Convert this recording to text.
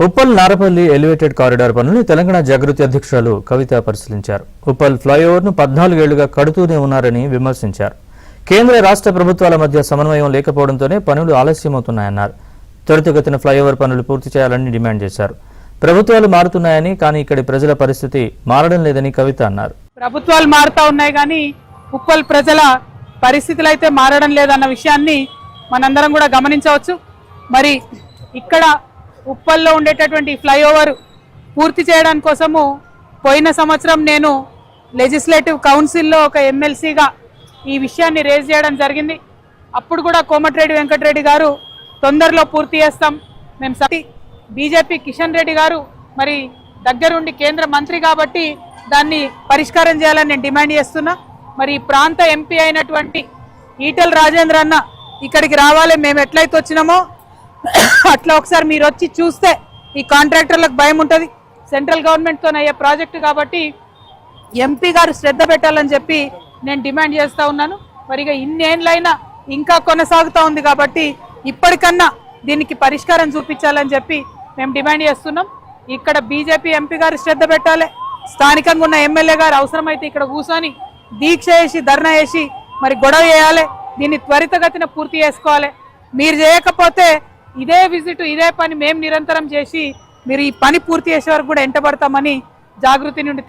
Uppal Narapally elevated corridor పనులను తెలంగాణ జాగృతి అధ్యక్షురాలు కవిత పరిశీలించారు. ఉప్పల్ ఫ్లైఓవర్ను 14 ఏళ్లుగా కడుతూనే ఉన్నారని విమర్శించారు. కేంద్ర రాష్ట్ర ప్రభుత్వాల మధ్య సమన్వయం లేకపోవడంతోనే పనులు ఆలస్యమవుతున్నాయన్నారు. త్వరితగతిన ఫ్లైఓవర్ పనులు పూర్తి చేయాలని డిమాండ్ చేశారు. ప్రభుత్వాలు మారుతున్నాయని, కానీ ఇక్కడి ప్రజల పరిస్థితి మారడం లేదని కవిత అన్నారు. ప్రభుత్వాలు మారుతా ఉన్నాయి కానీ ఉప్పల్ ప్రజల పరిస్థితులు అయితే మారడం లేదన్న విషయాన్ని మనందరం కూడా గమనించవచ్చు. మరి ఇక్కడ ఉప్పల్లో ఉండేటటువంటి ఫ్లైఓవర్ పూర్తి చేయడానికి కోసము పోయిన సంవత్సరం నేను లెజిస్లేటివ్ కౌన్సిల్లో ఒక ఎమ్మెల్సీగా ఈ విషయాన్ని రేజ్ చేయడం జరిగింది. అప్పుడు కూడా కోమటిరెడ్డి వెంకటరెడ్డి గారు తొందరలో పూర్తి చేస్తాం మేము బీజేపీ కిషన్ రెడ్డి గారు మరి దగ్గరుండి కేంద్ర మంత్రి కాబట్టి దాన్ని పరిష్కారం చేయాలని నేను డిమాండ్ చేస్తున్నా. మరి ఈ ప్రాంత ఎంపీ అయినటువంటి ఈటెల రాజేంద్ర అన్న ఇక్కడికి రావాలి, మేము ఎట్లయితే వచ్చినామో అట్లా ఒకసారి మీరు వచ్చి చూస్తే ఈ కాంట్రాక్టర్లకు భయం ఉంటుంది. సెంట్రల్ గవర్నమెంట్తో అయ్యే ప్రాజెక్టు కాబట్టి ఎంపీ గారు శ్రద్ధ పెట్టాలని చెప్పి నేను డిమాండ్ చేస్తూ ఉన్నాను. మరి ఇక ఇన్నేళ్ళైనా ఇంకా కొనసాగుతూ ఉంది కాబట్టి ఇప్పటికన్నా దీనికి పరిష్కారం చూపించాలని చెప్పి మేము డిమాండ్ చేస్తున్నాం. ఇక్కడ బీజేపీ ఎంపీ గారు శ్రద్ధ పెట్టాలి, స్థానికంగా ఉన్న ఎమ్మెల్యే గారు అవసరమైతే ఇక్కడ కూర్చొని దీక్ష చేసి ధర్నా చేసి మరి గొడవ చేయాలి, దీన్ని త్వరితగతిన పూర్తి చేసుకోవాలి. మీరు చేయకపోతే ఇదే విజిట్ ఇదే పని మేము నిరంతరం చేసి మీరు ఈ పని పూర్తి చేసే వరకు కూడా ఎంటబడతామని జాగృతి నుండి